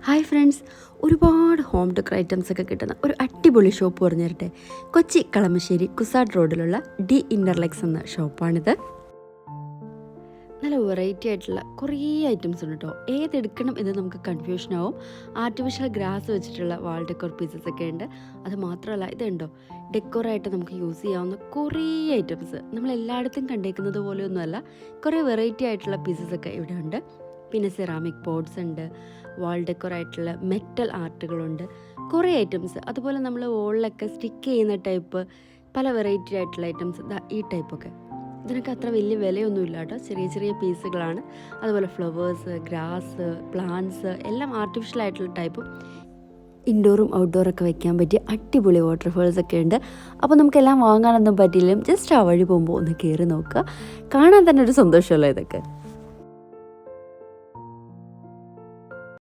Hi friends, ഒരുപാട് home decker items ഒക്കെ കിട്ടുന്ന ഒരു അടിപൊളി ഷോപ്പ് പറഞ്ഞു തരട്ടെ. കൊച്ചി കളമശ്ശേരി കുസാഡ് റോഡിലുള്ള ഡി ഇന്നർലെക്സ് എന്ന ഷോപ്പാണിത്. നല്ല വെറൈറ്റി ആയിട്ടുള്ള കുറേ ഐറ്റംസ് ഉണ്ട് കേട്ടോ. ഏതെടുക്കണം എന്ന് നമുക്ക് കൺഫ്യൂഷനാവും. ആർട്ടിഫിഷ്യൽ ഗ്രാസ് വെച്ചിട്ടുള്ള വാൾ ഡെക്കോർ പീസസ് ഒക്കെ ഉണ്ട്. അത് മാത്രമല്ല, ഇതുണ്ടോ ഡെക്കോറായിട്ട് നമുക്ക് യൂസ് ചെയ്യാവുന്ന കുറേ ഐറ്റംസ്. നമ്മൾ എല്ലായിടത്തും കണ്ടേക്കുന്നത് പോലെയൊന്നുമല്ല, കുറേ വെറൈറ്റി ആയിട്ടുള്ള പീസസ് ഒക്കെ ഇവിടെ ഉണ്ട്. പിന്നെ സെറാമിക് പോട്ട്സ് ഉണ്ട്, വാൾ ഡെക്കോറായിട്ടുള്ള മെറ്റൽ ആർട്ടുകളുണ്ട്, കുറേ ഐറ്റംസ്. അതുപോലെ നമ്മൾ വോളിലൊക്കെ സ്റ്റിക്ക് ചെയ്യുന്ന ടൈപ്പ് പല വെറൈറ്റി ആയിട്ടുള്ള ഐറ്റംസ്, ഈ ടൈപ്പൊക്കെ. ഇതിനൊക്കെ അത്ര വലിയ വിലയൊന്നുമില്ല കേട്ടോ, ചെറിയ ചെറിയ പീസുകളാണ്. അതുപോലെ ഫ്ലവേഴ്സ്, ഗ്രാസ്, പ്ലാന്റ്സ് എല്ലാം ആർട്ടിഫിഷ്യൽ ആയിട്ടുള്ള ടൈപ്പും ഇൻഡോറും ഔട്ട്ഡോറൊക്കെ വെക്കാൻ പറ്റിയ അടിപൊളി വാട്ടർഫോൾസ് ഒക്കെ ഉണ്ട്. അപ്പോൾ നമുക്കെല്ലാം വാങ്ങാനൊന്നും പറ്റിയില്ലെങ്കിലും ജസ്റ്റ് ആ വഴി പോകുമ്പോൾ ഒന്ന് കയറി നോക്കുക. കാണാൻ തന്നെ ഒരു സന്തോഷമല്ലോ ഇതൊക്കെ.